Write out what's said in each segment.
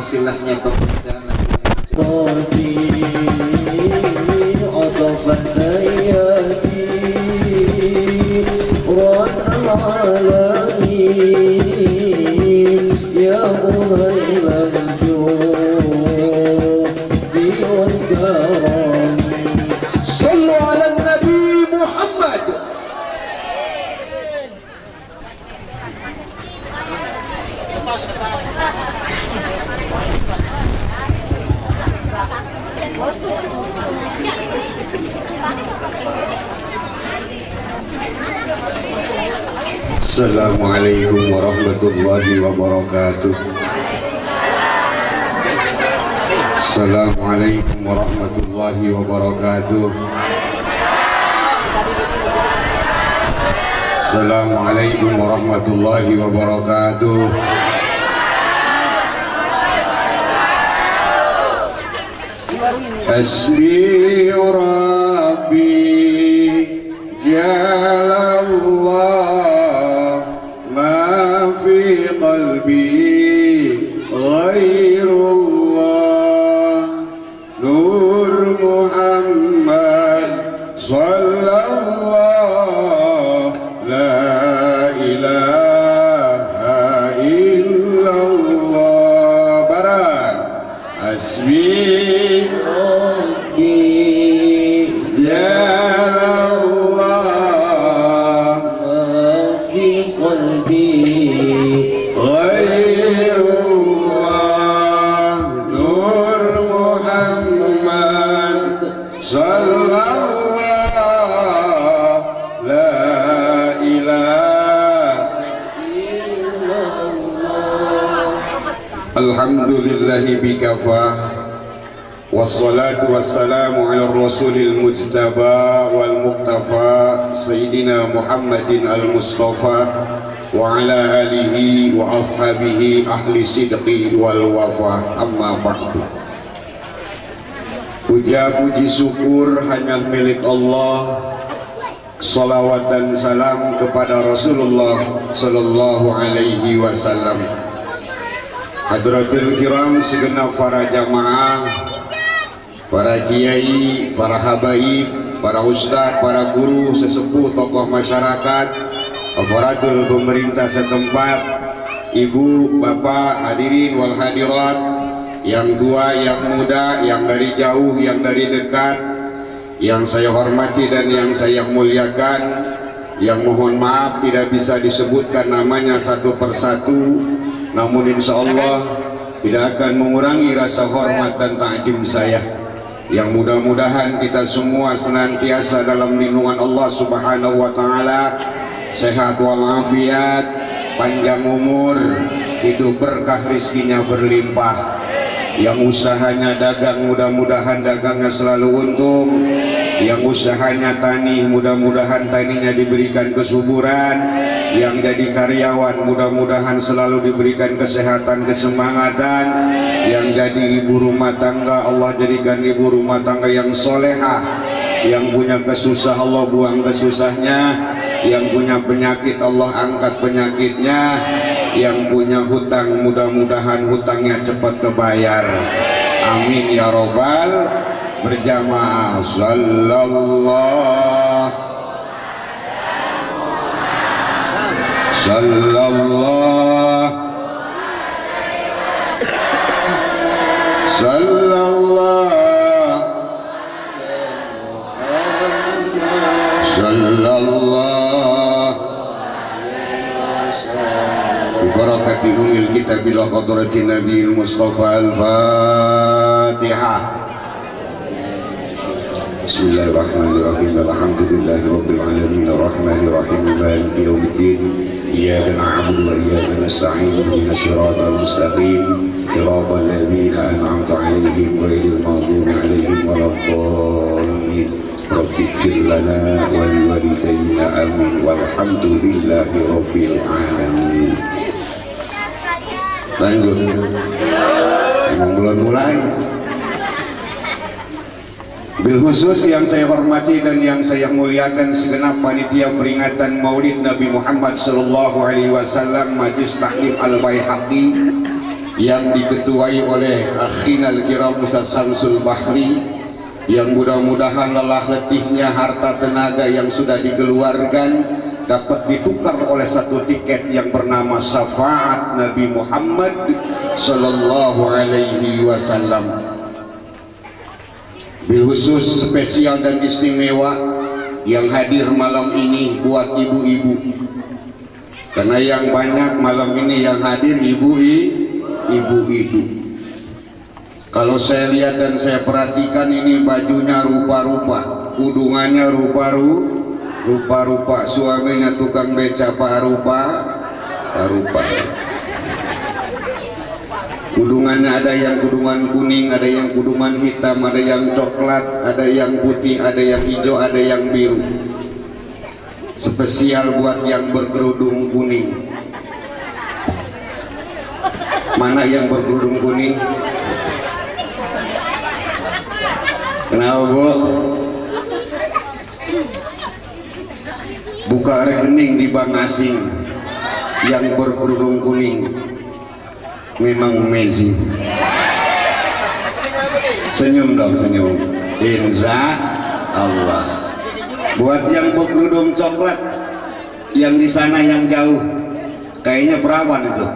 silsilahnya pemuda Assalamualaikum warahmatullahi wabarakatuh. Assalamualaikum warahmatullahi wabarakatuh. Assalamualaikum warahmatullahi wabarakatuh. Hasbi Rabbi Jalallah ma fi qalbi ghairullah Nur Muhammad sallallahu la ilaha illallah barak hasbi Alhamdulillahi bikafa wassalatu wassalamu ala rasulil mujtaba wal muqtafa Sayyidina Muhammadin al-Mustafa wa ala alihi wa ashabihi ahli sidqi wal wafa amma ba'du. Puja puji syukur hanya milik Allah. Salawat dan salam kepada Rasulullah sallallahu alaihi wasallam. Hadratul kiram segenap para jamaah, para kiai, para habaib, para ustadz, para guru, sesepuh, tokoh masyarakat, aparatur pemerintah setempat, ibu, bapak, hadirin wal hadirat, yang tua, yang muda, yang dari jauh, yang dari dekat, yang saya hormati dan yang saya muliakan, yang mohon maaf tidak bisa disebutkan namanya satu persatu, namun insya Allah tidak akan mengurangi rasa hormat dan takjub saya, yang mudah-mudahan kita semua senantiasa dalam lindungan Allah subhanahu wa ta'ala, sehat walafiat, panjang umur, hidup berkah, rizkinya berlimpah. Yang usahanya dagang mudah-mudahan dagangnya selalu untung, yang usahanya tani mudah-mudahan taninya diberikan kesuburan, yang jadi karyawan mudah-mudahan selalu diberikan kesehatan, kesemangatan, yang jadi ibu rumah tangga Allah jadikan ibu rumah tangga yang solehah, yang punya kesusah Allah buang kesusahnya, yang punya penyakit Allah angkat penyakitnya, yang punya hutang mudah-mudahan hutangnya cepat kebayar. Amin ya robbal. Berjamaah sallallahu Barakati umil kita bila hadratin Nabi Mustafa al-Fatihah. Bismillahirrahmanirrahim. Alhamdulillahi rabbil alamin arrahmanir rahim maliki yaumiddin iyyaka na'budu wa iyyaka nasta'in ihdinas siratal mustaqim siratal ladzina an'amta 'alaihim ghairil maghdubi 'alaihim waladdallin. Rabbighfir lana wa liwalidayna amin walhamdulillahi rabbil alamin. Lanjut. Memang belum mulai. Bil khusus yang saya hormati dan yang saya muliakan segenap panitia peringatan Maulid Nabi Muhammad sallallahu alaihi wasallam Majlis Taklim Al-Baihaqi yang diketuai oleh akhinal kiram Ustaz Samsul Bahri, yang mudah-mudahan lelah letihnya harta tenaga yang sudah dikeluarkan dapat ditukar oleh satu tiket yang bernama syafaat Nabi Muhammad sallallahu alaihi wasallam. Bil khusus spesial dan istimewa yang hadir malam ini buat ibu-ibu, karena yang banyak malam ini yang hadir ibu-ibu. Kalau saya lihat dan saya perhatikan ini bajunya rupa-rupa, udungannya rupa-rupa, suaminya tukang beca parupa. Udungannya ada yang kudungan kuning, ada yang kudungan hitam, ada yang coklat, ada yang putih, ada yang hijau, ada yang biru. Spesial buat yang berkerudung kuning. Mana yang berkerudung kuning? Kenapa, Bu? Buka rekening di bank asing yang berkerudung kuning. Memang amazing. Senyum dong, senyum. Insya Allah. Buat yang berkerudung coklat, yang di sana yang jauh, kayaknya perawan itu.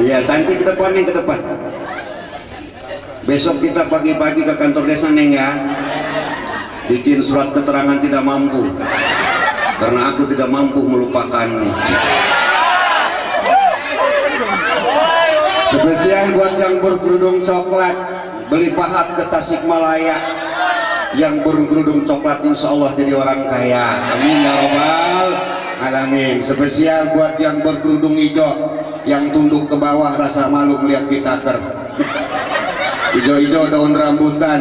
Iya, cantik ke depan, yang ke depan. Besok kita pagi-pagi ke kantor desa, Neng, ya. Bikin surat keterangan tidak mampu, karena aku tidak mampu melupakanmu. Spesial buat yang berkerudung coklat, beli pahat ke Tasikmalaya. Yang berkerudung coklat insya Allah jadi orang kaya. Amin ya robbal alamin. Spesial buat yang berkerudung hijau, yang tunduk ke bawah rasa malu melihat kita hijau-hijau daun rambutan,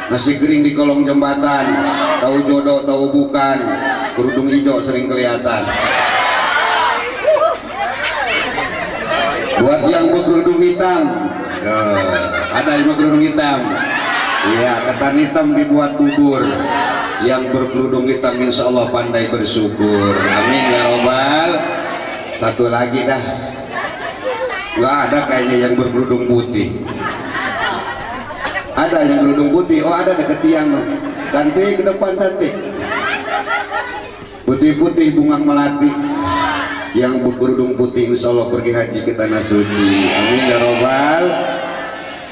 nasi kering di kolong jembatan, tahu jodoh tahu bukan, kerudung hijau sering kelihatan. Buat yang berkerudung hitam, ada yang berkerudung hitam, iya, ketan hitam dibuat bubur. Yang berkerudung hitam insya Allah pandai bersyukur. Amin ya robbal. Satu lagi dah, nggak ada kayaknya yang berkerudung putih. Ada yang berkerudung putih, oh ada deket tiang. Cantik ke depan, cantik. Putih-putih bunga melati. Yang berkerudung putih insya Allah pergi haji ke tanah suci. Amin ya robbal.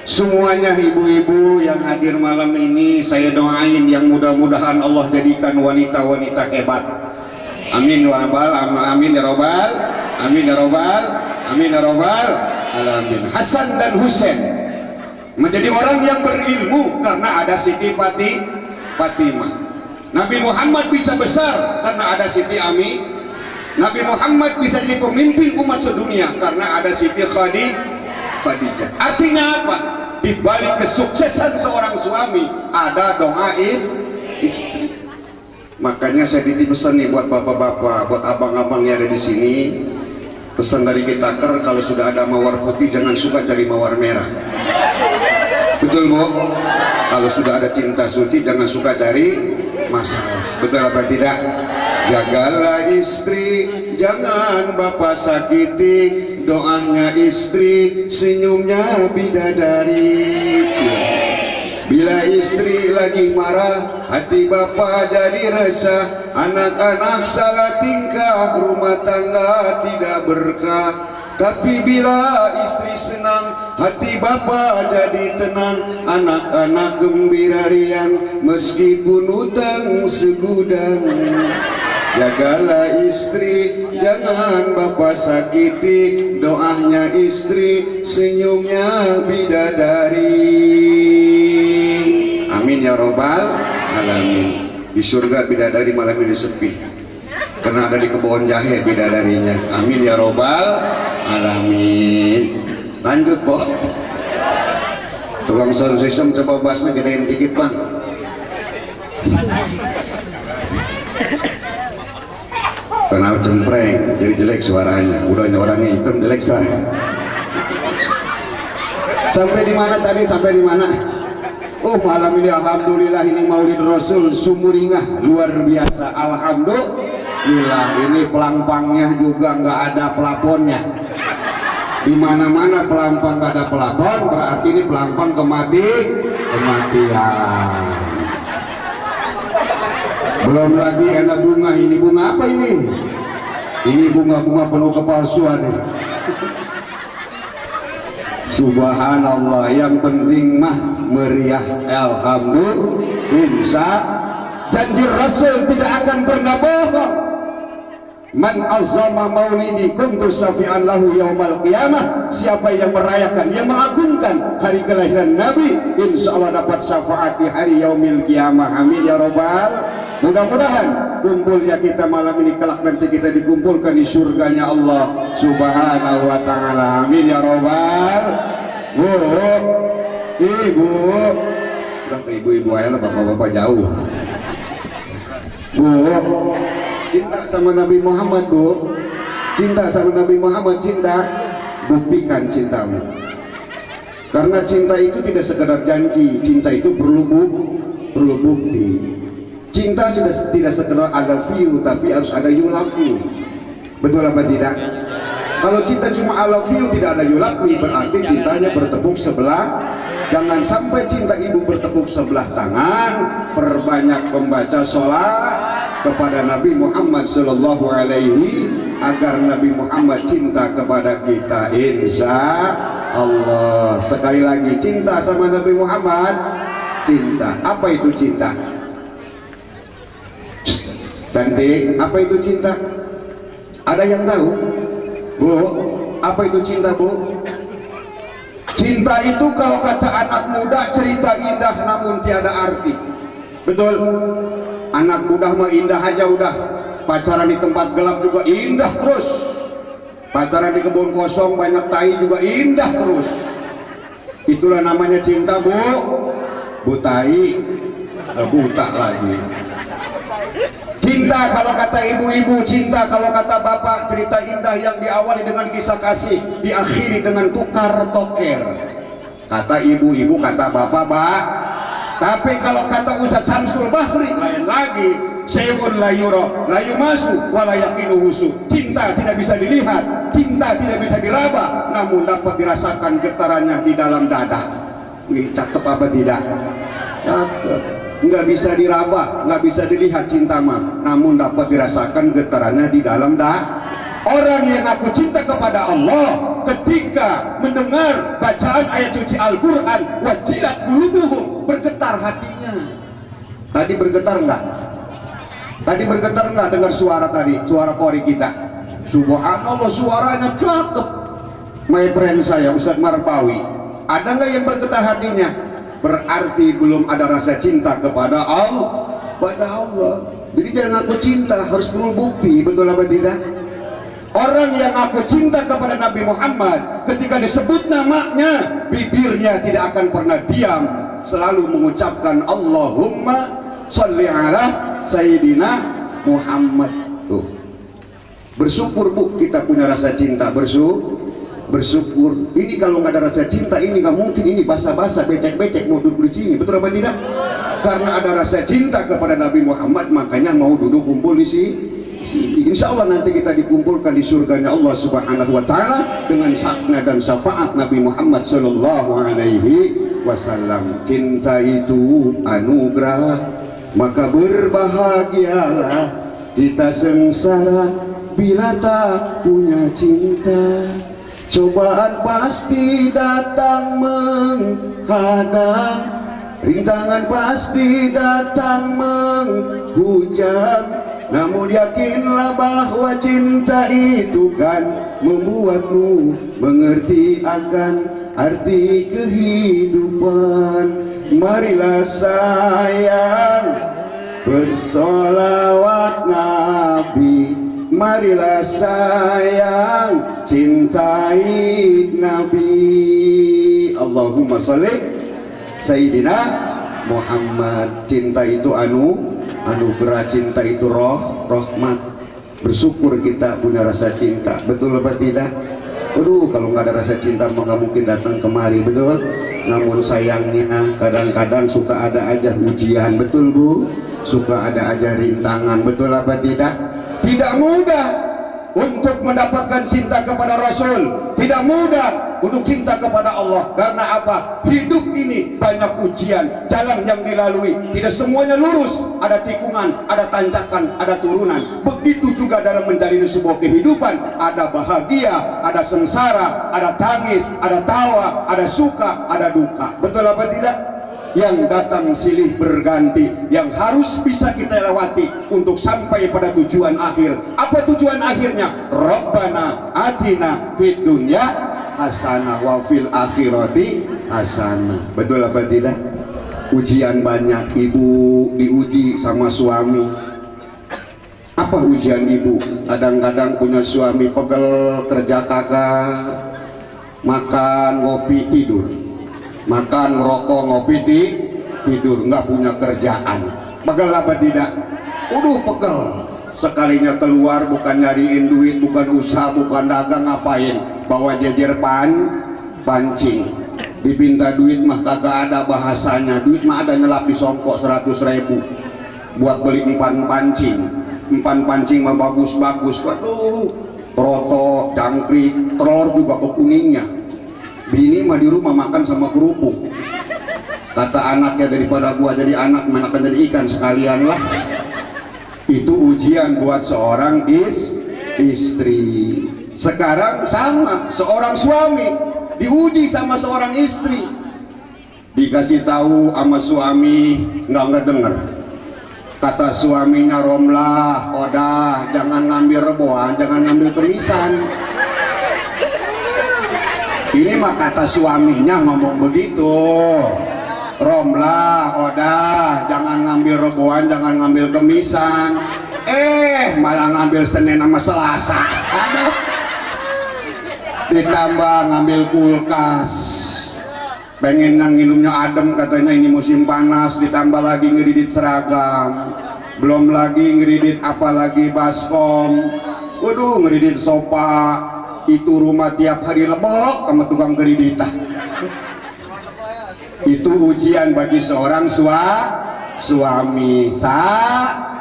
Semuanya ibu-ibu yang hadir malam ini saya doain yang mudah-mudahan Allah jadikan wanita-wanita hebat. Amin ya robbal, amin ya robbal, amin ya robbal, amin ya robbal alamin. Hasan dan Husain menjadi orang yang berilmu karena ada Siti Fatimah. Nabi Muhammad bisa besar karena ada Siti Ami. Nabi Muhammad bisa jadi pemimpin umat sedunia karena ada Siti Khadijah. Artinya apa? Di balik kesuksesan seorang suami ada doa istri. Makanya saya titip pesan nih buat bapak-bapak, buat abang-abang yang ada di sini. Pesan dari kita kalau sudah ada mawar putih jangan suka cari mawar merah. Betul, Bu? Kalau sudah ada cinta suci jangan suka cari masalah. Betul apa tidak? Jagalah istri, jangan bapak sakiti. Doanya istri, senyumnya bidadari. Bila istri lagi marah, hati bapak jadi resah. Anak-anak salah tingkah, rumah tangga tidak berkah. Tapi bila istri senang, hati bapak jadi tenang. Anak-anak gembira riang, meskipun utang segudang. Jagalah istri, jangan bapak sakiti. Doanya istri, senyumnya bidadari. Amin ya robbal alamin. Di surga bidadari malam ini sepi, karena ada di kebun jahe bidadarinya. Amin ya robbal alamin. Lanjut, Boh. Tukang sound system coba bassnya gedein dikit, Bang. Karena cempreng jadi jelek suaranya. Udah orangnya hitam jelek suara. Sampai di mana tadi? Sampai di mana? Oh, malam ini alhamdulillah ini Maulid Rasul sumuringah luar biasa. Alhamdulillah ini pelangpangnya juga nggak ada plafonnya. Di mana-mana pelampang gak ada pelapon, berarti ini pelampang kematian. Belum lagi ada bunga. Ini bunga apa ini? Ini bunga-bunga penuh kepalsuan ini. Subhanallah, yang penting mah meriah. Alhamdulillah, janji Rasul tidak akan pernah bohong. Man azama maulidi kuntu syafi'an lahu yaumal qiyamah. Siapa yang merayakan, yang mengagungkan hari kelahiran Nabi, insya Allah dapat syafaat di hari yaumil qiyamah. Amin ya robbal. Mudah-mudahan kumpulnya kita malam ini kelak nanti kita dikumpulkan di surganya Allah Subhanahu wa ta'ala. Amin ya robbal. Bu, ibu, udah ke ibu-ibu aja lah, bapak-bapak jauh. Bu, cinta sama Nabi Muhammad, Bu. Cinta sama Nabi Muhammad, cinta. Buktikan cintamu. Karena cinta itu tidak sekedar janji, cinta itu perlu bukti. Cinta sudah tidak sekedar I love you, tapi harus ada you love me. Betul apa tidak? Kalau cinta cuma I love you, tidak ada you love me, berarti cintanya bertepuk sebelah. Jangan sampai cinta ibu bertepuk sebelah tangan. Perbanyak membaca sholat kepada Nabi Muhammad Sallallahu Alaihi, agar Nabi Muhammad cinta kepada kita, insya Allah. Sekali lagi, cinta sama Nabi Muhammad. Cinta, apa itu cinta? Cantik, apa itu cinta? Ada yang tahu? Bu, apa itu cinta, Bu? Cinta itu kalau kata anak muda, cerita indah namun tiada arti. Betul? Anak muda mah indah aja udah. Pacaran di tempat gelap juga indah terus. Pacaran di kebun kosong banyak tai juga indah terus. Itulah namanya cinta, Bu. Bu tai, buta lagi. Cinta kalau kata ibu-ibu, cinta kalau kata bapak, cerita indah yang diawali dengan kisah kasih, diakhiri dengan tukar toker. Kata ibu-ibu, kata bapak, tapi kalau kata Ustaz Samsul Bahri, lain lagi. Seyun layuro, layu masuk, walayakinu husu. Cinta tidak bisa dilihat, cinta tidak bisa diraba, namun dapat dirasakan getarannya di dalam dada. Wih, cakep apa tidak? Cakep. Nggak bisa diraba, nggak bisa dilihat cinta mah, namun dapat dirasakan getarannya di dalam dada. Orang yang aku cinta kepada Allah ketika mendengar bacaan ayat suci Al-Quran, wajilat qulubuhum, bergetar hatinya. Tadi bergetar enggak? Tadi bergetar enggak dengar suara tadi, suara kori kita? Subhanallah, suaranya cakep. My friend saya Ustadz Marbawi, ada nggak yang bergetar hatinya? Berarti belum ada rasa cinta kepada Allah. Jadi jangan aku cinta, harus perlu bukti. Betul apa tidak? Orang yang aku cinta kepada Nabi Muhammad, ketika disebut namanya, bibirnya tidak akan pernah diam, selalu mengucapkan Allahumma sholli ala Sayyidina Muhammad. Tuh. Bersyukur, Bu, kita punya rasa cinta. Bersyukur. Ini kalau nggak ada rasa cinta, ini nggak mungkin. Ini basa-basa, becek-becek mau duduk di sini. Betul apa tidak? Karena ada rasa cinta kepada Nabi Muhammad, makanya mau duduk kumpul di sini. Insya Allah nanti kita dikumpulkan di surganya Allah Subhanahu wa ta'ala dengan sakna dan syafaat Nabi Muhammad Sallallahu Alaihi Wasallam. Cinta itu anugerah, maka berbahagialah kita sengsara bila tak punya cinta. Cobaan pasti datang menghadang, rintangan pasti datang menghujam. Namun yakinlah bahwa cinta itu kan membuatmu mengerti akan arti kehidupan. Marilah sayang bersolawat Nabi, marilah sayang cintai Nabi. Allahumma sholli Sayyidina Muhammad. Cinta itu anugerah, cinta itu rahmat. Bersyukur kita punya rasa cinta. Betul apa tidak? Aduh, kalau nggak ada rasa cinta maka nggak mungkin datang kemari. Betul? Namun sayangnya kadang-kadang suka ada aja ujian. Betul, Bu? Suka ada aja rintangan. Betul apa tidak? Tidak mudah untuk mendapatkan cinta kepada Rasul, tidak mudah untuk cinta kepada Allah. Karena apa? Hidup ini banyak ujian, jalan yang dilalui tidak semuanya lurus, ada tikungan, ada tanjakan, ada turunan. Begitu juga dalam menjalani sebuah kehidupan, ada bahagia, ada sengsara, ada tangis, ada tawa, ada suka, ada duka. Betul apa tidak? Yang datang silih berganti, yang harus bisa kita lewati untuk sampai pada tujuan akhir. Apa tujuan akhirnya? Rabbana atina fid dunya hasanah wa fil akhirati hasanah. Betul apa tidak? Ujian banyak. Ibu diuji sama suami. Apa ujian ibu? Kadang-kadang punya suami pegel, kerja kagak, makan, ngopi, tidur, makan, rokok, ngopi, tidur, nggak punya kerjaan. Pegel apa tidak? Pegel. Sekalinya keluar bukan nyariin duit, bukan usaha, bukan dagang, ngapain? Bawa jejer pancing. Dipinta duit mah kagak ada bahasanya. Duit mah ada nyelap di songkok 100.000 buat beli empan pancing mah bagus-bagus. Waduh, roto, jangkrik, telur juga kekuningnya. Bini mah di rumah makan sama kerupuk. Kata anaknya, daripada gua jadi anak menakan jadi ikan sekalian lah. Itu ujian buat seorang istri. Sekarang sama, seorang suami diuji sama seorang istri. Dikasih tahu sama suami nggak ngedenger. Kata suaminya, Romlah, Odah, jangan ngambil reboan, jangan ngambil kemisan. Ini mah kata suaminya ngomong begitu. Romlah, Odah, jangan ngambil reboan, jangan ngambil kemisan. Malah ngambil Senin sama Selasa. Aduh. Ditambah ngambil kulkas. Pengen yang minumnya adem, katanya ini musim panas. Ditambah lagi ngeridit seragam, belum lagi ngeridit apalagi baskom. Waduh, ngeridit sofa. Itu rumah tiap hari lebok sama tukang kredita. Itu ujian bagi seorang suami.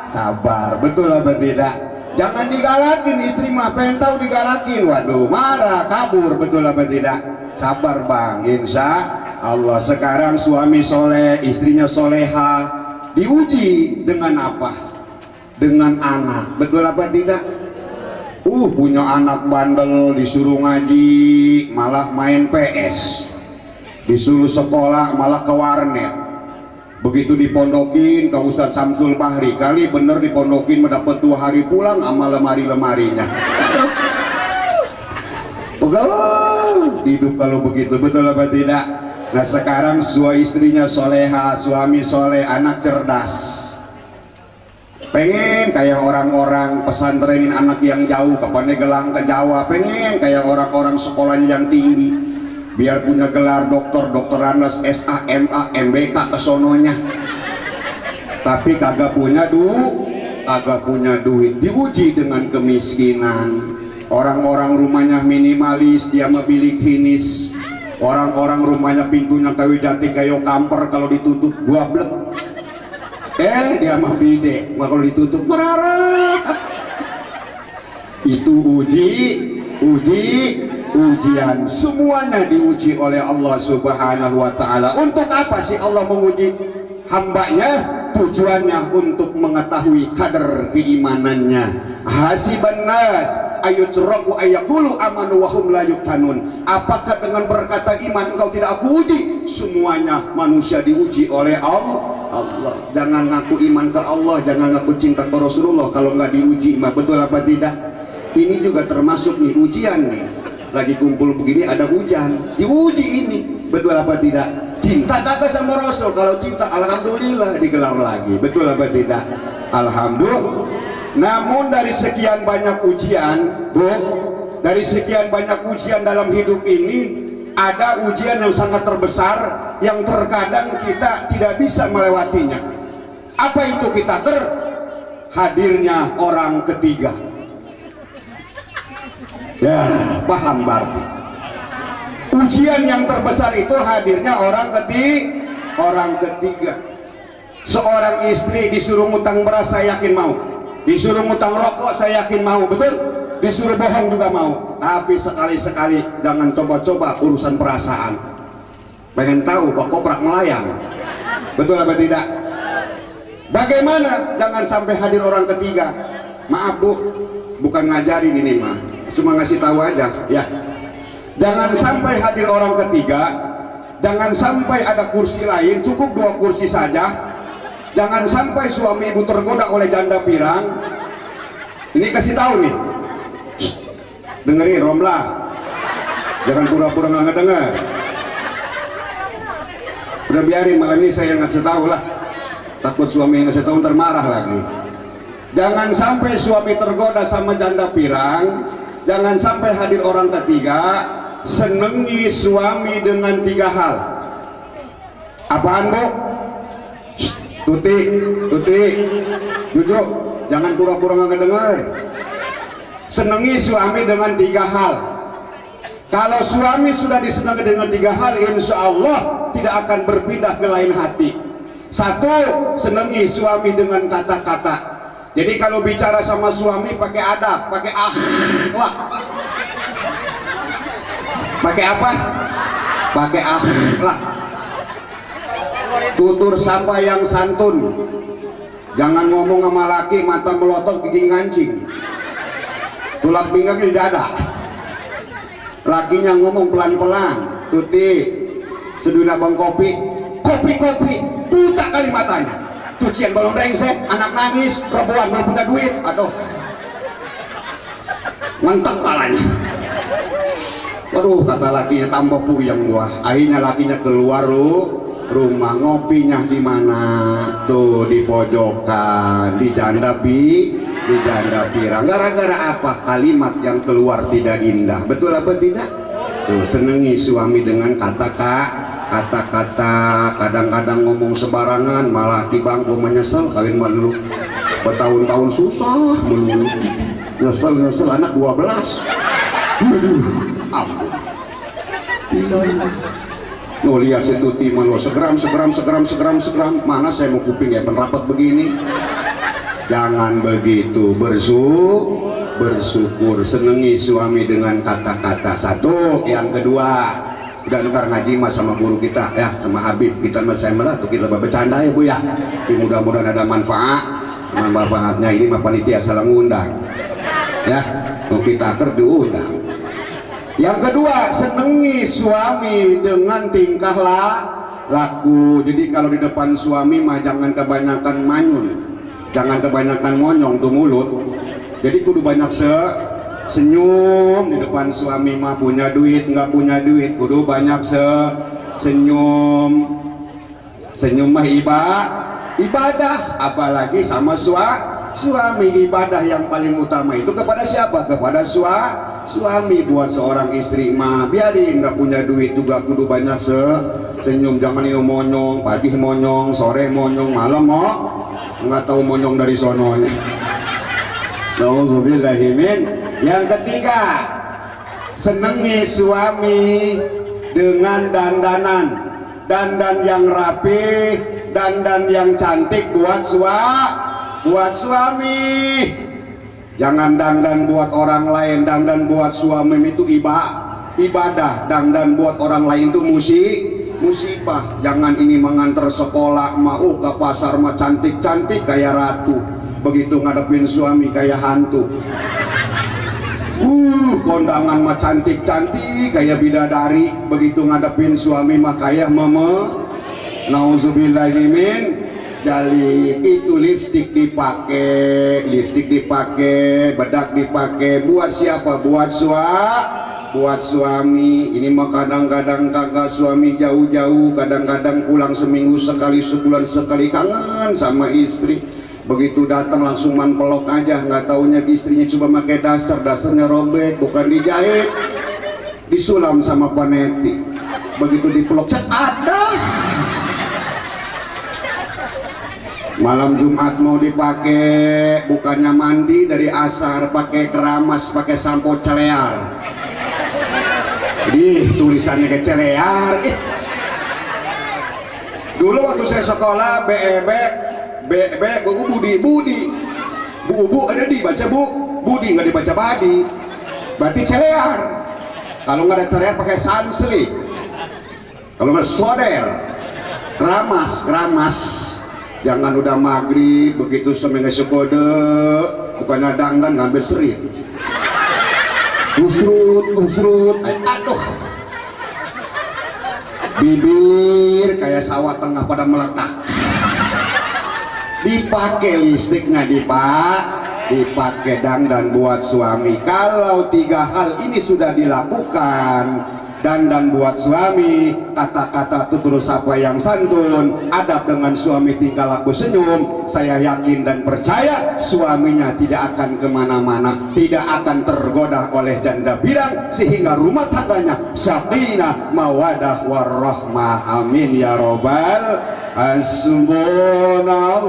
Sabar, betul apa tidak? Jangan digalakin istri mah, pengen tahu digalakin, waduh marah, kabur. Betul apa tidak? Sabar bang, insya Allah. Sekarang suami soleh, istrinya soleha, diuji dengan apa? Dengan anak. Betul apa tidak? Punya anak bandel, disuruh ngaji malah main PS, disuruh sekolah malah ke warnet. Begitu dipondokin ke Ustadz Samsul Bahri, kali bener dipondokin mendapat 2 hari pulang sama lemari-lemarinya. Pegel hidup kalau begitu. Betul apa tidak? Nah sekarang istrinya soleha, suami soleh, anak cerdas. Pengen kayak orang-orang pesantrenin anak yang jauh ke Pandeglang ke Jawa, pengen kayak orang-orang sekolahnya yang tinggi, biar punya gelar doktor, doktorandas, SA, MA, MBK kesononya. Tapi kagak punya duit, diuji dengan kemiskinan. Orang-orang rumahnya minimalis, dia memiliki hinis. Orang-orang rumahnya pintunya kayu jati, kayu kamper, kalau ditutup gua blek. Dia mah bide, kalau ditutup merarah. Itu ujian. Semuanya diuji oleh Allah Subhanahu wa ta'ala. Untuk apa sih Allah menguji hambanya? Tujuannya untuk mengetahui kadar keimanannya. Hasiban nas ayutraku ayaqulu amanu wa hum la yuftanun. Apakah dengan berkata iman engkau tidak aku uji? Semuanya manusia diuji oleh Allah. Jangan ngaku iman ke Allah, jangan ngaku cinta ke Rasulullah kalau nggak diuji mah. Betul apa tidak? Ini juga termasuk nih ujian nih. Lagi kumpul begini ada hujan, diuji ini. Betul apa tidak? Cinta kagak sama Rasul? Kalau cinta alhamdulillah digelar lagi. Betul apa tidak? Alhamdulillah. Namun dari sekian banyak ujian, dari sekian banyak ujian dalam hidup ini, ada ujian yang sangat terbesar yang terkadang kita tidak bisa melewatinya. Apa itu kita hadirnya orang ketiga. Ya, paham berarti. Ujian yang terbesar itu hadirnya orang ketiga. Seorang istri disuruh ngutang beras, saya yakin mau. Disuruh ngutang rokok, saya yakin mau. Betul? disuruh bohong juga mau. Tapi sekali-sekali jangan coba-coba urusan perasaan. Pengen tahu kok koprak melayang, betul apa tidak? Bagaimana jangan sampai hadir orang ketiga? Maaf Bu, bukan ngajarin ini mah, cuma ngasih tahu aja ya. Jangan sampai hadir orang ketiga, jangan sampai ada kursi lain, cukup 2 kursi saja. Jangan sampai suami ibu tergoda oleh janda pirang. Ini kasih tahu nih, dengerin Romlah, jangan pura-pura nggak ngedenger. Udah biarin, malam ini saya ngasih tahu lah, takut suami ngasih tahu ntar marah lagi. Jangan sampai suami tergoda sama janda pirang, jangan sampai hadir orang ketiga. Senengi suami dengan 3 hal. Apaan Bu? Tuti, jujur, jangan pura-pura nggak ngedenger. Senengi suami dengan 3 hal. Kalau suami sudah disenangi dengan 3 hal, insya Allah tidak akan berpindah ke lain hati. 1, senengi suami dengan kata-kata. Jadi kalau bicara sama suami pakai adab, pakai akhlak. Pakai apa? Pakai akhlak. Tutur sapa yang santun. Jangan ngomong sama laki mata melotot gigi ngancing, tulak pinggang di dada. Lakinya ngomong pelan-pelan. Tuti, seduh abang kopi, buta kali matanya. Cucian balon rengsek, anak nangis, perempuan belum punya duit, aduh, mentek palanya. Waduh, kata lakinya tambah puyeng gua. Akhirnya lakinya keluar rumah. Ngopinya di mana? Tuh di pojokan, di janda pirang. Gara-gara apa? Kalimat yang keluar tidak indah. Betul apa tidak? Tuh, senengi suami dengan kata-kata. Kadang-kadang ngomong sembarangan, malah di bangku menyesal kawin malu. Bertahun-tahun susah melulu. Nyesel anak 12. Aduh, ampun. Nuh lihat si Tuti malu segeram. Mana saya mau kuping ya penerapat begini. Jangan begitu, bersyukur, senengi suami dengan kata-kata. 1. Yang kedua, udah ntar ngaji mas sama guru kita ya, sama Habib kita mas saya malah tuh kita bercanda ya Bu ya. Tapi mudah-mudahan ada manfaatnya. Ini mah panitia salah ngundang ya, mau kita diundang. Yang kedua, senengi suami dengan tingkah laku. Jadi kalau di depan suami mah jangan kebanyakan manyun, jangan kebanyakan ngonyong tuh mulut. Jadi kudu banyak senyum di depan suami mah. Punya duit nggak punya duit kudu banyak senyum mah ibadah, apalagi sama suami. Ibadah yang paling utama itu kepada siapa? Kepada suami. Buat seorang istri mah biarin nggak punya duit juga kudu banyak senyum. Jangan ini monyong, pagi monyong, sore monyong, malam nggak tahu monyong dari sononya. Nauzubillahimin. Yang ketiga, senengi suami dengan dandan yang rapi, dandan yang cantik buat suami. Jangan dandan buat orang lain, dandan buat suami itu ibadah. Dandan buat orang lain itu musibah. Jangan ini mengantar sekolah mau ke pasar mah cantik-cantik kayak ratu, begitu ngadepin suami kayak hantu. Kondangan mah cantik-cantik kayak bidadari, begitu ngadepin suami mah kayak mama. Nauzubillahimin. Jadi itu lipstik dipakai, bedak dipakai buat siapa? Buat suami. Ini mah kadang-kadang kagak suami jauh-jauh, kadang-kadang pulang seminggu sekali, sebulan sekali, kangen sama istri. Begitu datang langsung manpelok aja, nggak taunya istrinya coba pakai dasarnya robek, bukan dijahit, disulam sama paneti. Begitu dipelok cet ada. Malam Jumat mau dipakai, bukannya mandi dari asar, pakai keramas, pakai sampo celear. Jadi tulisannya ke celear. Dulu waktu saya sekolah BEB Bu Budi, Bu Ubu ada di baca Bu budi nggak dibaca badi, berarti celear. Kalau nggak ada celear pakai sansli, kalau nggak soder, keramas. Jangan udah maghrib begitu seminggu sekode bukannya dangdan ngambil serit, usrut, aduh, bibir kayak sawah tengah pada meletak. Dipakai listriknya dipakai dangdan buat suami. Kalau 3 hal ini sudah dilakukan, dandan buat suami, kata-kata tutur sapa yang santun, adab dengan suami, tingkah laku senyum, saya yakin dan percaya suaminya tidak akan kemana-mana, tidak akan tergoda oleh janda bilang, sehingga rumah tangganya sakinah mawadah warahmah. Amin ya robbal. Hasbunallah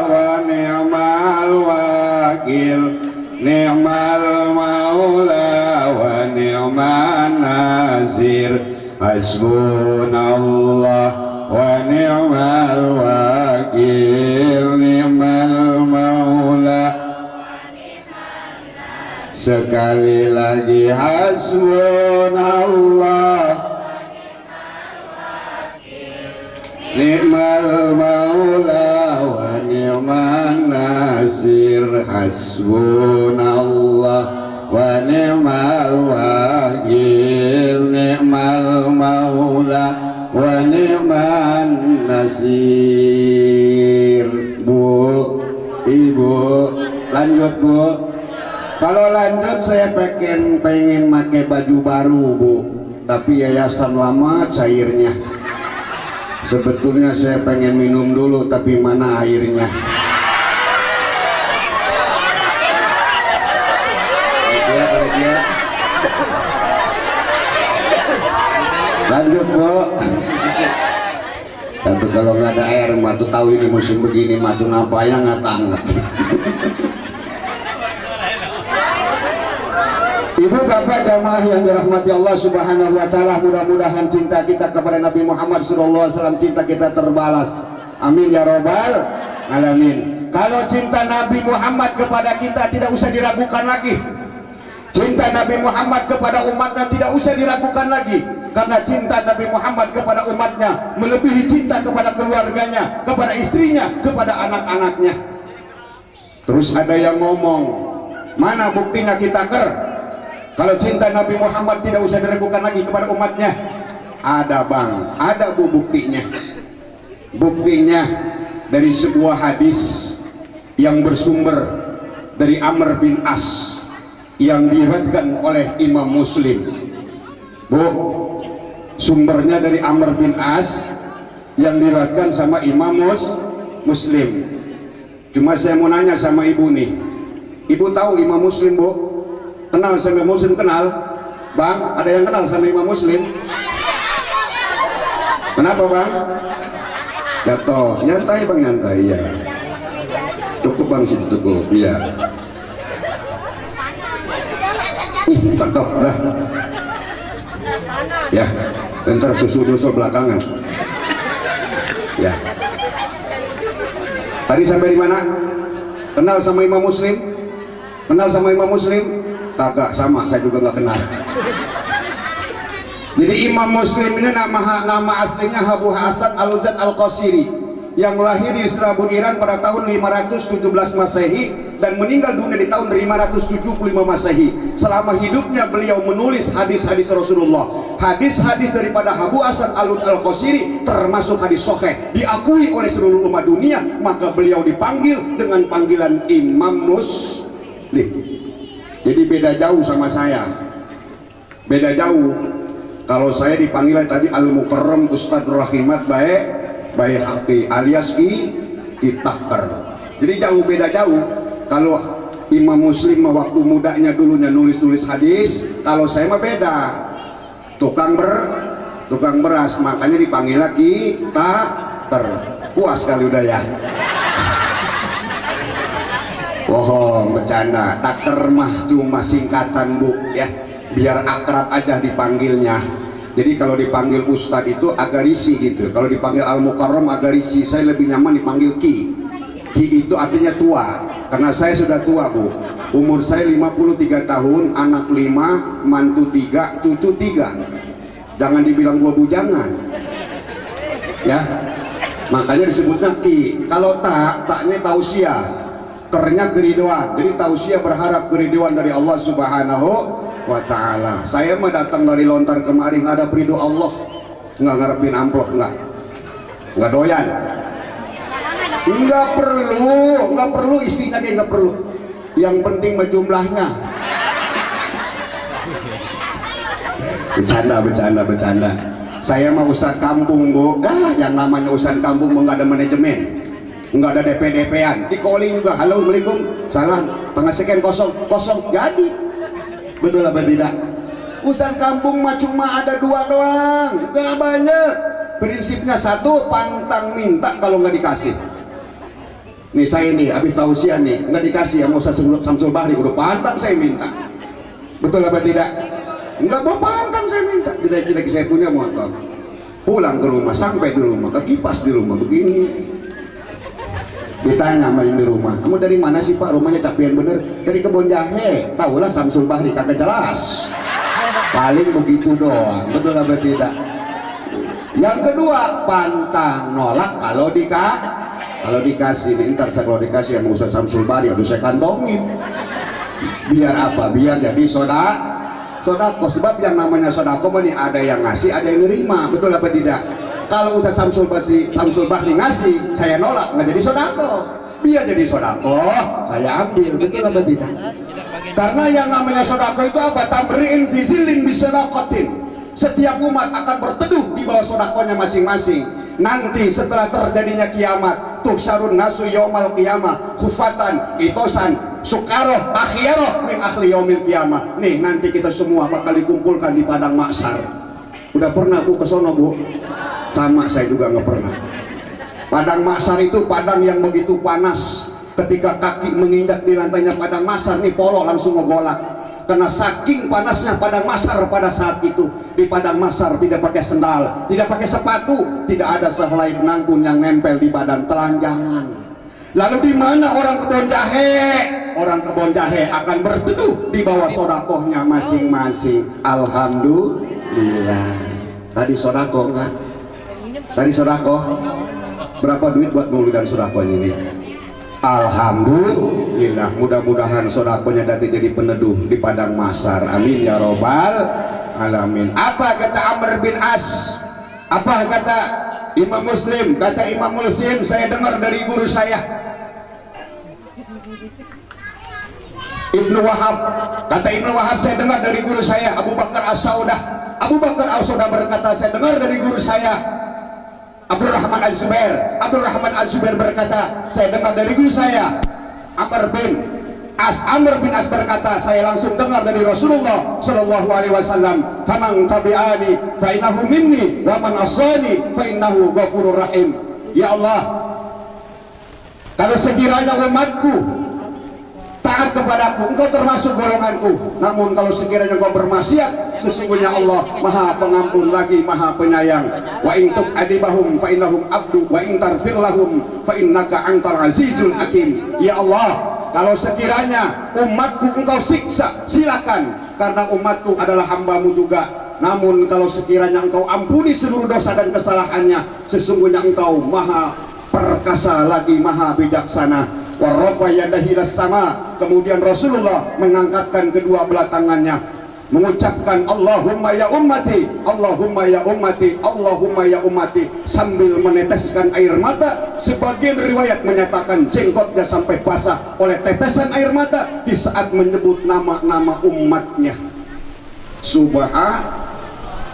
wa ni'mal wakil, ni'mal maula wa ni'man nasir. Hasbunallah wa ni'mal wakil, ni'mal maula. Sekali lagi hasbunallah ni'mal maula wa ni'man nasir. Hasbunallah wa ni'mal wakil, ni'mal maula wa ni'man nasir. Bu, ibu, lanjut bu. Kalau lanjut saya pengen pakai baju baru bu, tapi yayasan lama cairnya. Sebetulnya saya pengen minum dulu, tapi mana airnya? Lanjut bu. Tentu kalau nggak ada air, matu tahu ini musim begini, matu nampaknya nggak tanget. Ibu bapak jamaah yang dirahmati Allah subhanahu wa ta'ala, mudah-mudahan cinta kita kepada Nabi Muhammad SAW, cinta kita terbalas. Amin ya robbal alamin. Kalau cinta Nabi Muhammad kepada kita tidak usah diragukan lagi. Cinta Nabi Muhammad kepada umatnya tidak usah diragukan lagi. Karena cinta Nabi Muhammad kepada umatnya melebihi cinta kepada keluarganya, kepada istrinya, kepada anak-anaknya. Terus ada yang ngomong, mana buktinya kita kalau cinta Nabi Muhammad tidak usah diragukan lagi kepada umatnya? Ada bang, ada bu buktinya. Buktinya dari sebuah hadis yang bersumber dari Amr bin As yang diriwayatkan oleh Imam Muslim. Bu, sumbernya dari Amr bin As yang diriwayatkan sama Imam Muslim. Cuma saya mau nanya sama ibu nih, ibu tahu Imam Muslim bu? Kenal sama Muslim? Kenal bang? Ada yang kenal sama Imam Muslim? Kenapa bang? Jatuh, nyantai bang, nyantai ya. Cukup bang, situ cukup ya. Cakep dah. Ya, ntar susul belakangan. Ya. Tadi sampai di mana? Kenal sama Imam Muslim? Kenal sama Imam Muslim? Kagak, sama, saya juga nggak kenal. Jadi Imam Muslim ini nama aslinya Abu Hasan Al-Uzad Al-Qasiri, yang lahir di Istanbul, Iran pada tahun 517 Masehi dan meninggal dunia di tahun 575 Masehi. Selama hidupnya beliau menulis hadis-hadis Rasulullah. Hadis-hadis daripada Abu Hasan Al-Uzad Al-Qasiri termasuk hadis sahih, diakui oleh seluruh umat dunia, maka beliau dipanggil dengan panggilan Imam Muslim. Jadi beda jauh sama saya, beda jauh. Kalau saya dipanggil tadi Al-Mukarram Ustadz Rahimat baik hati alias Kitakar. Jadi jauh, beda jauh. Kalau Imam Muslim waktu mudanya dulunya nulis hadis, kalau saya mah beda, tukang beras, makanya dipanggil lagi Kitakar. Puas kali udah ya. Bohong, bercanda. Taker mah cuma singkatan bu ya, biar akrab aja dipanggilnya. Jadi kalau dipanggil Ustadz itu agak risih gitu, kalau dipanggil Al-Mukarram agak risih. Saya lebih nyaman dipanggil Ki. Ki itu artinya tua, karena saya sudah tua bu. Umur saya 53 tahun, anak 5, mantu 3, cucu 3. Jangan dibilang gua bujangan. Ya. Makanya disebutnya ki. Kalau taknya tausiah, kernya keriduan. Jadi tausiah berharap keriduan dari Allah Subhanahu wa ta'ala. Saya mah datang dari lontar kemarin ada ridho Allah, nggak ngarepin amplop, nggak doyan, nggak perlu isinya, kayak nggak perlu, yang penting mah jumlahnya. Bercanda. Saya mah ustadz kampung, Bu. Yang namanya ustadz kampung nggak ada manajemen, nggak ada DP-DP-an, di calling juga, halo, assalamualaikum, salam, tengah sekian kosong, jadi betul apa tidak? Ustadz kampung mah cuma ada 2 doang, nggak banyak. Prinsipnya 1, pantang minta kalau nggak dikasih. Nih saya nih habis tausiah nih, nggak dikasih sama Ustadz Samsul Bahri, udah pantang saya minta. Betul apa tidak? Nggak mau pantang saya minta. Tidak saya punya motor, pulang ke rumah, sampai di rumah ke kipas di rumah begini. Ditanya sama yang di rumah, kamu dari mana sih Pak? Rumahnya capian bener. Dari Kebon Jahe. Tahulah Samsul Bahri, kagak jelas. Paling begitu doang. Betul apa tidak? Yang kedua, pantang nolak kalau dikasih. Nih, ntar saya kalau dikasih sama Ustaz Samsul Bahri, aduh saya kantongin. Biar apa? Biar jadi sodako. Sebab yang namanya sodako ini ada yang ngasih, ada yang nerima. Betul apa tidak? Kalau Ustaz Samsul Bahri ngasih, saya nolak, nggak jadi sodako. Biar jadi sodako, saya ambil. Betul apa tidak? Karena yang namanya sodako itu apa? Tamri'in fizilin bisodakotin. Setiap umat akan berteduh di bawah sodakonya masing-masing. Nanti setelah terjadinya kiamat, tuhsyarun nasu yaumal qiyamah khufatan itosan sukaroh akhiroh min akhli yaumil qiyamah. Nih nanti kita semua bakal dikumpulkan di padang mahsyar. Udah pernah aku ke sono, Bu? Sama, saya juga nggak pernah. Padang mahsyar itu padang yang begitu panas. Ketika kaki menginjak di lantainya padang mahsyar, nih polo langsung ngegolak. Karena saking panasnya padang mahsyar pada saat itu. Di padang mahsyar tidak pakai sendal, tidak pakai sepatu, tidak ada sehelai benang pun yang nempel di badan, telanjangan. Lalu di mana orang Kebon Jahe? Orang Kebon Jahe akan berteduh di bawah sodakohnya masing-masing. Alhamdulillah. Tadi sodako enggak? Tadi sodako berapa duit buat maulidan sodakonya ini? Alhamdulillah. Mudah-mudahan sodakonya nanti jadi peneduh di padang mahsyar. Amin ya robbal alamin. Apa kata Amr bin As? Apa kata Imam Muslim? Kata Imam Muslim, saya dengar dari guru saya Ibnu Wahab. Kata Ibnu Wahab, saya dengar dari guru saya Abu Bakar As-Saudah. Abu Bakar As-Saudah berkata, saya dengar dari guru saya Abdurrahman Al-Zubair. Abdurrahman Al-Zubair berkata, saya dengar dari guru saya Amr bin As. Amr bin As berkata, saya langsung dengar dari Rasulullah Sallallahu Alaihi Wasallam, "Faman tabi'ani fa innahu minni, wa man asani fa innahu ghafurur rahim." Ya Allah, kalau sekiranya umatku taat kepadaku, engkau termasuk golonganku. Namun kalau sekiranya engkau bermaksiat, sesungguhnya Allah Maha Pengampun lagi Maha Penyayang. Wa in tu'adibahum fa innahum abdu wa in tarfir lahum fa innaka antal azizul hakim. Ya Allah, kalau sekiranya umatku engkau siksa, silakan, karena umatku adalah hambamu juga. Namun kalau sekiranya engkau ampuni seluruh dosa dan kesalahannya, sesungguhnya engkau Maha Perkasa lagi Maha Bijaksana. Warrafa yadahi sama. Kemudian Rasulullah mengangkatkan kedua belah tangannya, mengucapkan Allahumma ya ummati, Allahumma ya ummati, Allahumma ya ummati, sambil meneteskan air mata. Sebagian riwayat menyatakan jenggotnya sampai basah oleh tetesan air mata di saat menyebut nama-nama umatnya. Subhan,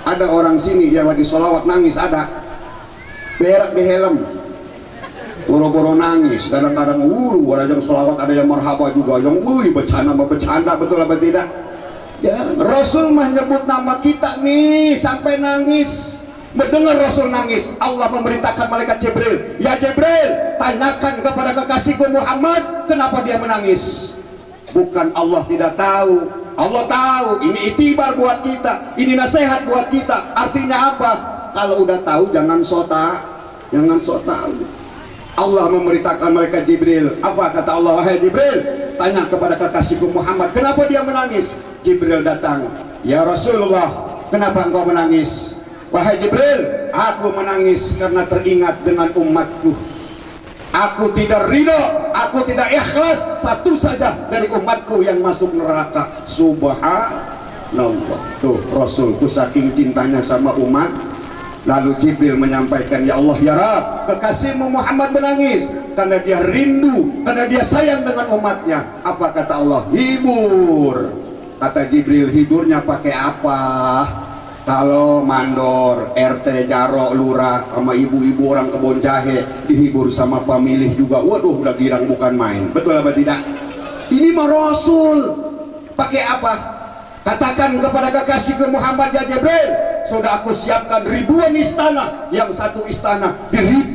ada orang sini yang lagi sholawat nangis, ada berak di helm, boro-boro nangis, kadang-kadang ada yang selawat, ada yang marhaba juga, yang bercanda, betul apa tidak? Ya, Rasul menyebut nama kita nih sampai nangis. Mendengar Rasul nangis, Allah memerintahkan malaikat Jibril, ya Jibril, tanyakan kepada kekasihku Muhammad kenapa dia menangis. Bukan Allah tidak tahu, Allah tahu. Ini itibar buat kita, ini nasihat buat kita. Artinya apa? Kalau udah tahu jangan sok tahu. Allah memberitakan malaikat Jibril. Apa kata Allah? Wahai Jibril, tanya kepada kekasihku Muhammad, kenapa dia menangis? Jibril datang, ya Rasulullah, kenapa engkau menangis? Wahai Jibril, aku menangis karena teringat dengan umatku. Aku tidak ridho, aku tidak ikhlas satu saja dari umatku yang masuk neraka. Subhanallah. Tuh, Rasulku saking cintanya sama umat. Lalu Jibril menyampaikan, ya Allah, ya Rabb, kekasihmu Muhammad menangis karena dia rindu, karena dia sayang dengan umatnya. Apa kata Allah? Hibur. Kata Jibril, hiburnya pakai apa? Kalau mandor, RT, Jarok, lurah, sama ibu-ibu orang kebun jahe dihibur sama pemilih juga, waduh, udah girang bukan main. Betul apa tidak? Ini mah Rasul. Pakai apa? Katakan kepada kekasihku Muhammad, ya Jibril, sudah aku siapkan ribuan istana, yang satu istana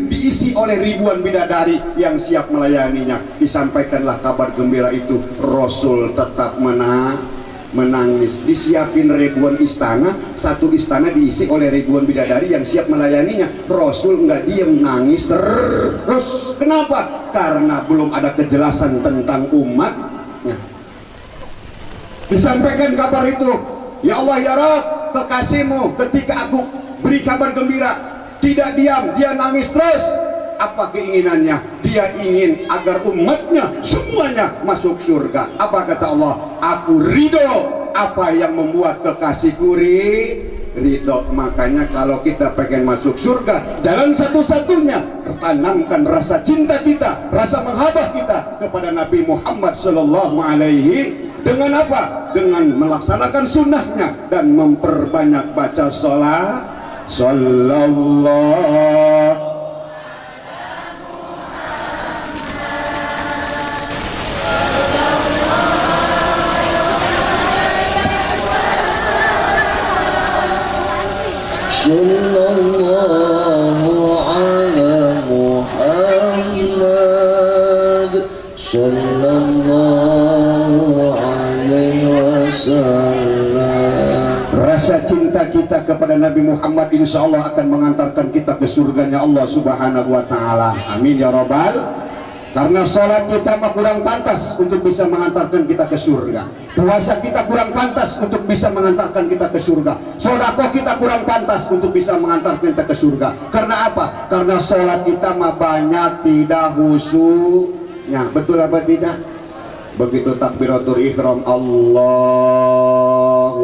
diisi oleh ribuan bidadari yang siap melayaninya. Disampaikanlah kabar gembira itu, Rasul tetap menangis. Disiapin ribuan istana, satu istana diisi oleh ribuan bidadari yang siap melayaninya. Rasul nggak diem, nangis terus. Kenapa? Karena belum ada kejelasan tentang umatnya. Disampaikan kabar itu, ya Allah, ya Rabb, kekasihmu ketika aku beri kabar gembira tidak diam, dia nangis terus. Apa keinginannya? Dia ingin agar umatnya semuanya masuk surga. Apa kata Allah? Aku ridho apa yang membuat kekasihku ridho. Makanya kalau kita pengen masuk surga, jalan satu-satunya tanamkan rasa cinta kita, rasa menghabah kita kepada Nabi Muhammad sallallahu alaihi. Dengan apa? Dengan melaksanakan sunnahnya dan memperbanyak baca sholat. Sallallahu Sallallahu ala Muhammad Sallallahu alaihi wasallam. Rasa cinta kita kepada Nabi Muhammad insya Allah akan mengantarkan kita ke surganya Allah subhanahu wa ta'ala. Amin ya Rabbal. Karena sholat kita mah kurang pantas untuk bisa mengantarkan kita ke surga. Puasa kita kurang pantas untuk bisa mengantarkan kita ke surga. Sedekah kita kurang pantas untuk bisa mengantarkan kita ke surga. Karena apa? Karena sholat kita mah banyak tidak khusyuknya. Betul apa tidak? Begitu takbiratul ihram, Allahu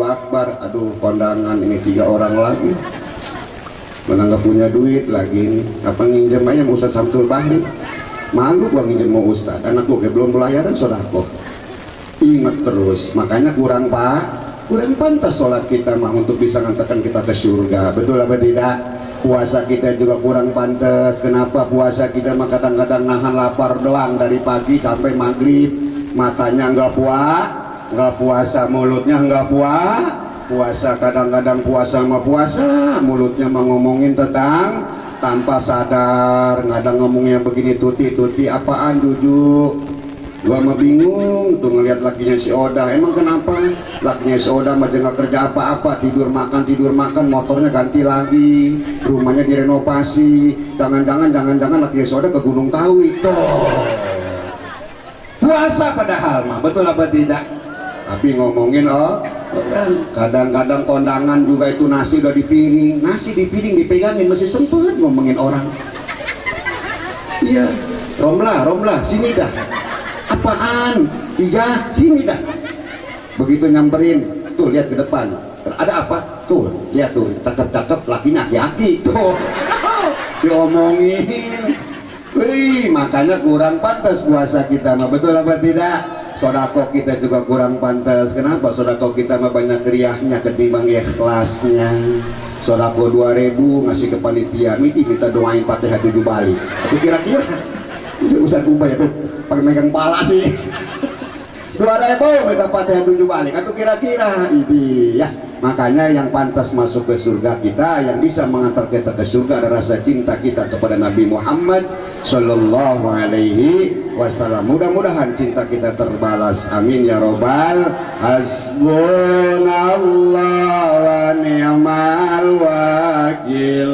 Akbar. Aduh, kondangan ini 3 orang lagi. Mana nggak punya duit lagi nih. Apa nginjem aja Ustaz Samsul Bahri? Malu gua nginjem mau Ustaz, anakku belum pelayaran sodako. Ingat terus, makanya kurang pantas sholat kita mah untuk bisa ngantarkan kita ke surga. Betul apa tidak? Puasa kita juga kurang pantas. Kenapa? Puasa kita mah kadang-kadang nahan lapar doang dari pagi sampai maghrib. Matanya nggak puasa, mulutnya nggak puasa. Kadang-kadang puasa sama puasa, mulutnya mah ngomongin tentang tanpa sadar, ngadang ngomongnya begini, tuti apaan Juju. Gua mah bingung tuh ngelihat lakinya si Oda. Emang kenapa? Lakinya si Oda mah nggak kerja apa-apa, tidur makan, motornya ganti lagi, rumahnya direnovasi. Jangan-jangan lakinya si Oda ke Gunung Kawi toh. Puasa padahal mah, betul apa tidak? Tapi ngomongin kadang-kadang kondangan juga itu nasi udah di piring, dipegangin masih sempet ngomongin orang. Iya, Romlah sini dah. Apaan? Ijah sini dah. Begitu nyamperin, tuh lihat ke depan, ada apa? Tuh lihat tuh, cakep lakinya aki-aki tuh. Diomongin. Wih, makanya kurang pantas puasa kita mah, betul apa tidak? Sodako kita juga kurang pantas. Kenapa? Sodako kita mah banyak riahnya ketimbang ikhlasnya. Sodako 2.000 ngasih ke panitia, minta doain Fatihah 7 balik. Tapi kira-kira Ustaz Kuba ya pakai megang pala sih. 2.000 minta Fatihah 7 balik. Atau kira-kira ini ya. Makanya yang pantas masuk ke surga kita, yang bisa mengantar kita ke surga ada rasa cinta kita kepada Nabi Muhammad Sallallahu alaihi wasallam. Mudah-mudahan cinta kita terbalas. Amin ya Rabbal. Hasbunallah wa ni'mal wakil.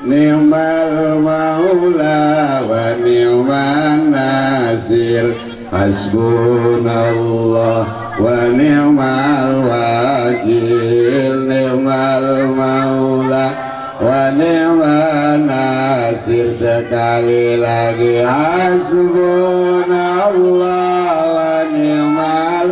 ni'mal maula wa ni'man nasir, hasbunallah wa ni'mal wakil, ni'mal maula wa ni'man nasir. Sekali lagi, hasbunallah wa ni'mal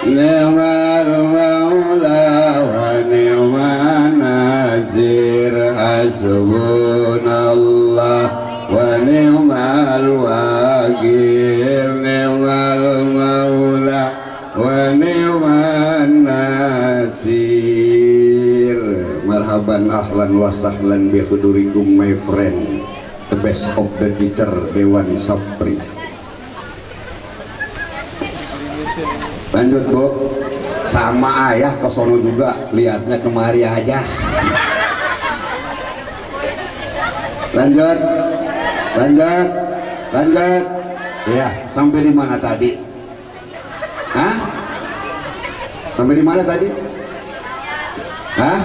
maula wa ni'man nasir, hasbunallah wa ni'mal wakil, ni'mal maula wa ni'man nasir. Marhaban, ahlan wa sahlan bi hudurikum my friend, the best of the teacher, Dewan Sapri. Lanjut Bu, sama ayah ke sono juga, lihatnya kemari aja. Lanjut, ya. Sampai di mana tadi? Hah? Sampai di mana tadi? Hah?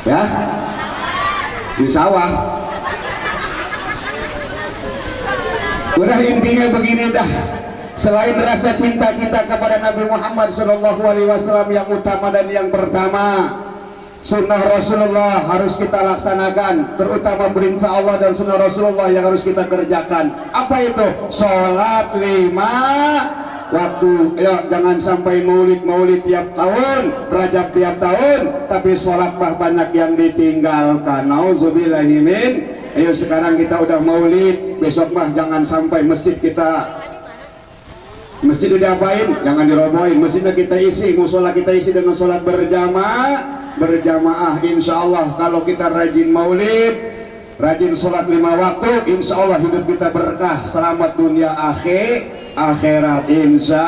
Ya? Di sawah. Udah, intinya begini dah. Selain rasa cinta kita kepada Nabi Muhammad SAW yang utama dan yang pertama, sunnah Rasulullah harus kita laksanakan, terutama perintah Allah dan sunnah Rasulullah yang harus kita kerjakan. Apa itu? Sholat 5 waktu. Ya, jangan sampai maulid tiap tahun, rajab tiap tahun, tapi sholat banyak yang ditinggalkan. Nauzubillahimin. Ayo sekarang kita udah maulid, besok jangan sampai masjid diapain, jangan dirobohin, masjidnya kita isi, musola kita isi dengan sholat berjamaah. Insya Allah kalau kita rajin maulid, rajin sholat 5 waktu, insya Allah hidup kita berkah, selamat dunia akhirat. Insya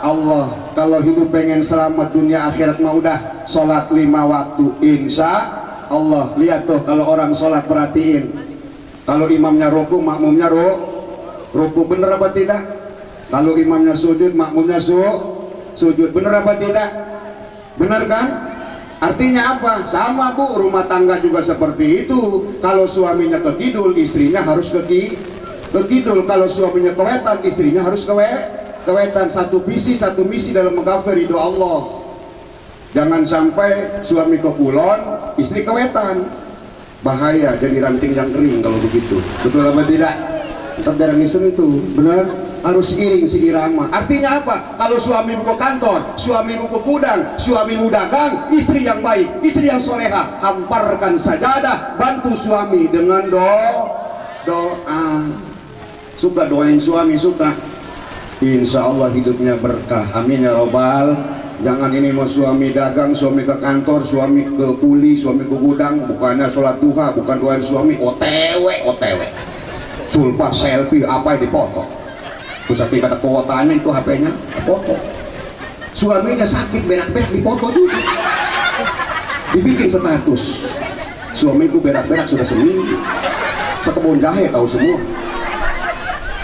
Allah kalau hidup pengen selamat dunia akhirat mah udah sholat 5 waktu, insya Allah. Lihat tuh kalau orang sholat, perhatiin, kalau imamnya ruku, makmumnya ruku, bener apa tidak? Kalau imamnya sujud, makmumnya sujud, benar apa tidak? Benar kan? Artinya apa? Sama Bu, rumah tangga juga seperti itu. Kalau suaminya ke kidul, istrinya harus ke kidul. Kalau suaminya ke wetan, istrinya harus ke wetan. Satu misi dalam menggapai ridho Allah. Jangan sampai suami ke kulon, istri ke wetan. Bahaya, jadi ranting yang kering kalau begitu. Betul apa tidak? Tetap darah itu, benar? Harus iring seirama. Artinya apa? Kalau suamimu ke kantor, suamimu ke gudang, suamimu dagang, istri yang baik, istri yang soleha, hamparkan sajadah, bantu suami dengan doa. Suka doain suami, suka, insya Allah hidupnya berkah. Amin ya robbal. Jangan ini mau suami dagang, suami ke kantor, suami ke kuli, suami ke gudang, bukannya sholat duha, bukan doain suami, OTW, sulpa selfie apa yang dipoto. Terus tapi kata kuotanya itu HP-nya foto. Suaminya sakit berak-berak dipoto juga. Dibikin status. Suamiku berak-berak sudah seminggu. Sekebun jahe tahu semua.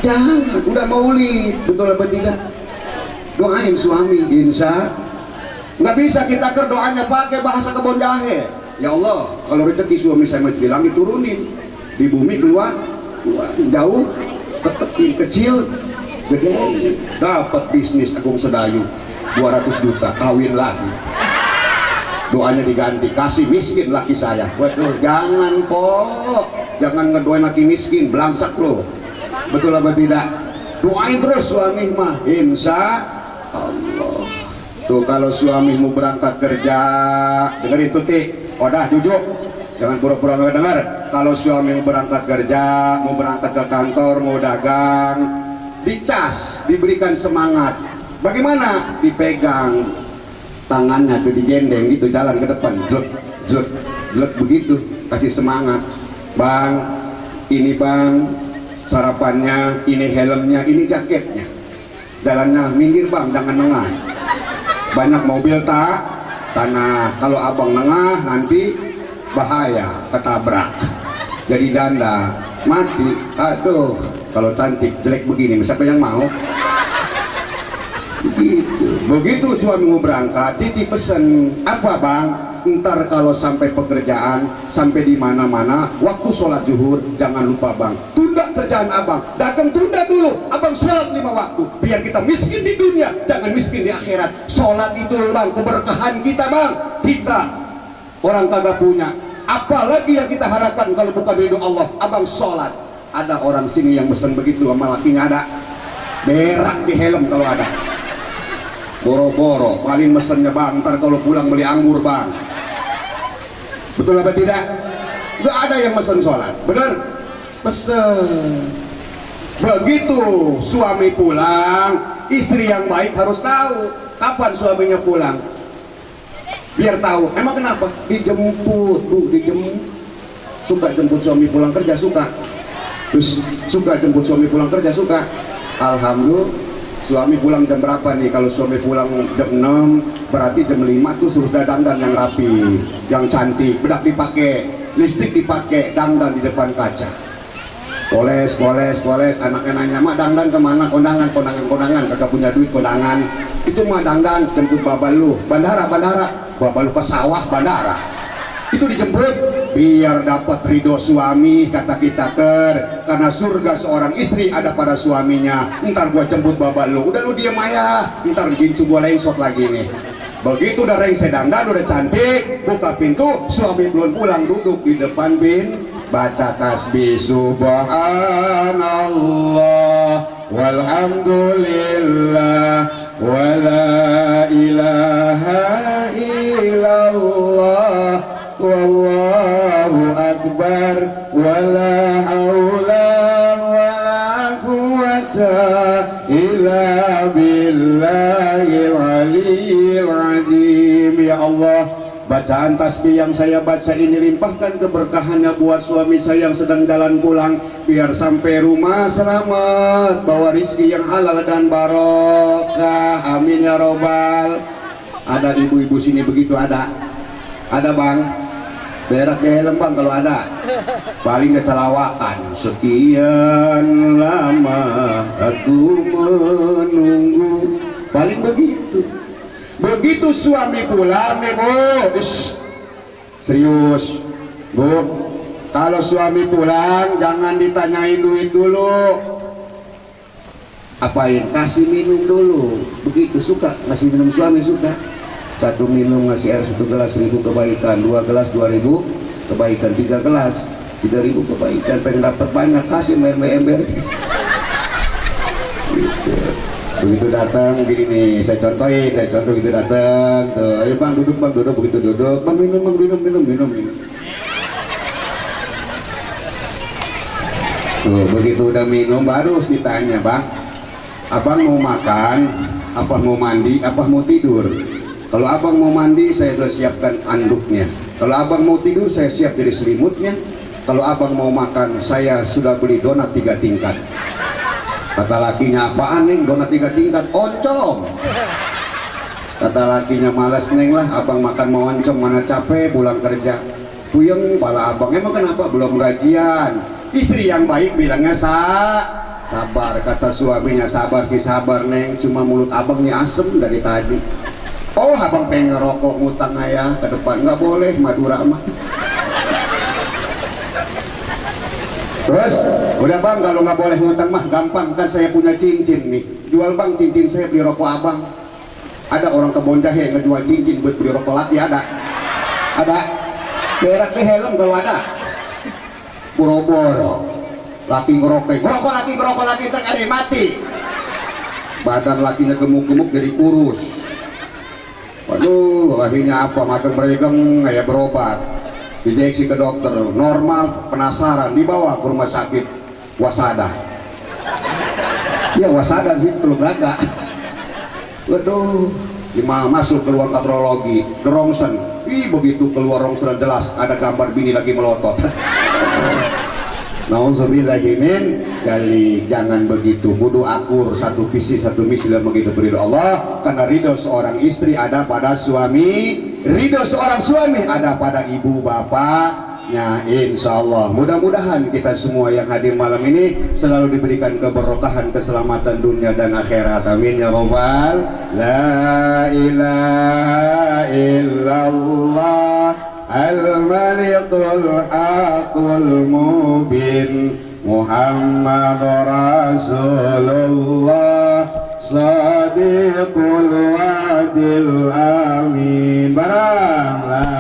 Jangan, udah maulid, betul apa tidak? Doain suami, insya. Nggak bisa kita doanya pakai bahasa kebun jahe. Ya Allah, kalau rezeki suami saya masih langit turunin, di bumi keluar jauh, tetap kecil. Gede, dapat bisnis Agung Sedayu 200 juta, kawin lagi, doanya diganti, kasih miskin laki saya. Waduh, jangan kok, jangan ngedoain laki miskin, belangsak lo. Betul apa tidak? Doain terus suami mah, insya Allah. Tuh kalau suamimu berangkat kerja, dengerin tuh Ti, udah jujur, jangan pura-pura nggak dengar. Kalau suamimu berangkat kerja, mau berangkat ke kantor, mau dagang, dicas, diberikan semangat. Bagaimana? Dipegang tangannya tuh, digendeng gitu, jalan ke depan, jlek begitu, kasih semangat. Bang, ini bang sarapannya, ini helmnya, ini jaketnya, jalannya minggir bang, jangan nengah. Banyak mobil tanah, kalau abang nengah nanti bahaya, ketabrak, jadi janda, mati. Aduh, kalau cantik jelek begini, siapa yang mau? Begitu suamimu berangkat, Titi pesen apa bang? ntar kalau sampai pekerjaan, sampai di mana-mana, waktu sholat zuhur jangan lupa bang, tunda kerjaan abang, dagang tunda dulu, abang sholat 5 waktu, biar kita miskin di dunia, jangan miskin di akhirat. Sholat itu bang, keberkahan kita bang. Kita orang kagak punya, apalagi yang kita harapkan kalau bukan ridho Allah. Abang sholat, ada orang sini yang pesen begitu sama lakinya, ada berak di helm kalau ada, boro-boro paling mesennya bang, ntar kalau pulang beli anggur bang. Betul apa tidak? Gak ada yang mesen sholat, bener? Pesen. Begitu suami pulang, istri yang baik harus tahu kapan suaminya pulang, biar tahu. Emang kenapa? Dijemput bu, dijemput. Suka jemput suami pulang kerja, suka. Terus suka jemput suami pulang kerja, suka. Alhamdulillah, suami pulang jam berapa nih? Kalau suami pulang jam 6, berarti jam 5 tuh suruh dandan yang rapi, yang cantik, bedak dipakai, listrik dipakai, dandan di depan kaca. Poles, anaknya nanya, mak dandan kemana? Kondangan, kagak punya duit kondangan. Itu mah dandan, jemput babal lu, bandara, babal lu ke sawah, bandara. Itu dijemput, biar dapat ridho suami, kata kita karena surga seorang istri ada pada suaminya. Ntar gua jemput babal lu, udah lu diem aja, ntar gincu gua lengsot lagi nih. Begitu udah rengse dandan, udah cantik, buka pintu, suami belum pulang, duduk di depan baca tasbih subhanallah walhamdulillah wala ilaha illallah wallahu akbar wala haula wala quwwata illa billahil aliyyil azim. Ya Allah, bacaan tasbih yang saya baca ini limpahkan keberkahannya buat suami saya yang sedang jalan pulang, biar sampai rumah selamat, bawa rizki yang halal dan barokah, amin ya robbal. Ada ibu-ibu sini begitu, ada bang, berak di helm bang kalau ada, paling kecelawakan. Sekian lama aku menunggu, paling begitu. Begitu suami pulang nih bu, serius bu, kalau suami pulang jangan ditanyain duit dulu, apain, kasih minum dulu. Begitu, suka ngasih minum suami, suka. 1 minum ngasih air 1 gelas 1000 kebaikan, 2 gelas 2000 kebaikan, 3 gelas 3000 kebaikan. Pengen dapat banyak, kasih ember gitu. Begitu datang gini nih, saya contoh gitu datang tuh, ayo bang duduk, begitu duduk, bang minum. Tuh begitu udah minum baru ditanya, bang abang mau makan apa mau mandi apa mau tidur? Kalau abang mau mandi saya sudah siapkan anduknya, kalau abang mau tidur saya siap jadi selimutnya, kalau abang mau makan saya sudah beli donat 3 tingkat. Kata lakinya, apaan neng donat 3 tingkat? Oncom. Kata lakinya, malas neng lah, abang makan mau oncom, mana capek pulang kerja. Puyeng pala abang, emang kenapa? Belum gajian. Istri yang baik bilangnya sabar. Kata suaminya, sabar neng, cuma mulut abang nih asem dari tadi. Oh abang pengen ngerokok, ngutang ayah ke depan, nggak boleh, Madura mah. Terus, udah bang, kalau nggak boleh ngutang mah gampang, kan saya punya cincin nih, jual bang cincin saya, beli rokok abang. Ada orang kebon jahe ngejual cincin buat beli rokok laki, ada berak di helm kalau ada, boro-boro laki ngerokok laki terkadang mati, badan lakinya gemuk-gemuk jadi kurus. Waduh, akhirnya apa, makan beregeng kayak berobat, diinjeksi ke dokter, normal, penasaran, dibawa ke rumah sakit Wasada. Ya Wasada sih, belum ada. Waduh, masuk ke ruang katrologi, ke rongsen. Ih, begitu keluar rongsen jelas ada gambar bini lagi melotot. Nauzubillahimin kali, jangan begitu, kudu akur, satu visi satu misi dalam begitu beridho Allah. Karena ridho seorang istri ada pada suami, ridho seorang suami ada pada ibu bapak, Ya, insya Allah. Mudah-mudahan kita semua yang hadir malam ini selalu diberikan keberkahan, keselamatan dunia dan akhirat. Amin ya Rabbal. La ilaha illallah al-malikul aqul mubin Muhammad Rasulullah Sadiqul wadil amin. Barang la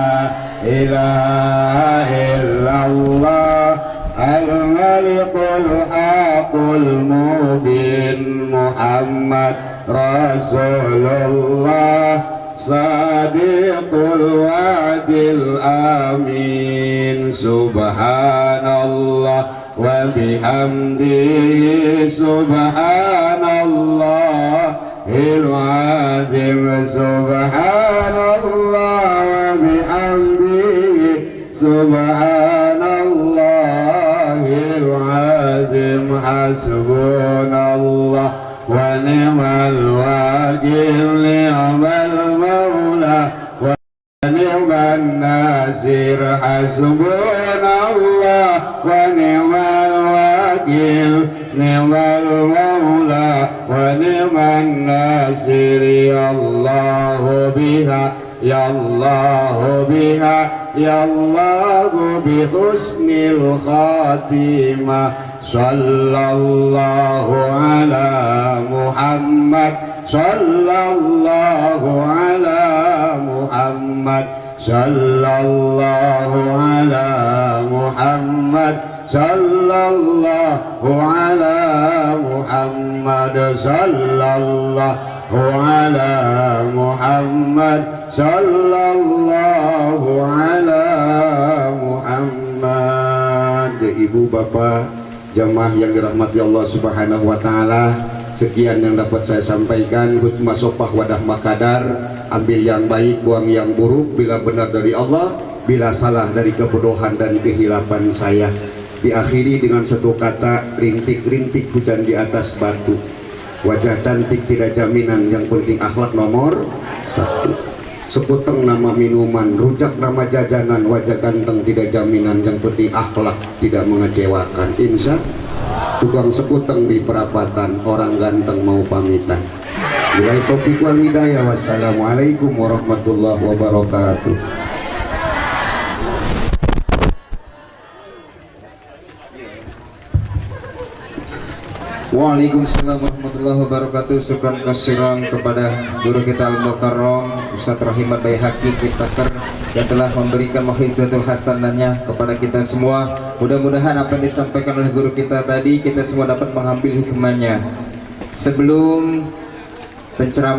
ilaha illallah al-malikul aqul mubin Muhammad Rasulullah Sadiqul wadil amin. Subhanallah wa bihamdihi subhanallahil azim. Subhanallah wa bihamdihi subhanallahil azim. Hasbunallah wa ni'mal wakil, ni'mal maula wa ni'man nasir. Hasbunallah wa ni'mal wakil, ni'mal maula wa ni'man nasir. Ya Allah biha, ya Allah biha, ya Allah bi husnil khatimah. Sallallahu ala Muhammad, sallallahu ala Muhammad, sallallahu ala Muhammad, sallallahu ala Muhammad, sallallahu ala Muhammad, sallallahu ala Muhammad. Ibu bapak jamaah yang dirahmati Allah Subhanahu wa taala, sekian yang dapat saya sampaikan. Hutmah sopah wadah makadar, ambil yang baik, buang yang buruk. Bila benar dari Allah, bila salah dari kebodohan dan kehilapan saya. Diakhiri dengan satu kata, rintik-rintik hujan di atas batu. Wajah cantik tidak jaminan, yang penting akhlak nomor satu. Sekuteng nama minuman, rujak nama jajanan, wajah ganteng tidak jaminan, yang penting akhlak tidak mengecewakan. Insya tukang sekuteng di perapatan, orang ganteng mau pamitan. Bilai taufiq wal hidayah. Wassalamualaikum warahmatullahi wabarakatuh. Waalaikumsalam warahmatullahi wabarakatuh. Syukran kasiran kepada guru kita Al-Mukarram Ustaz Rahimat Baihaqi Kitaker yang telah memberikan mau'izatul hasanahnya kepada kita semua. Mudah-mudahan apa yang disampaikan oleh guru kita tadi kita semua dapat mengambil hikmahnya. Sebelum penceramah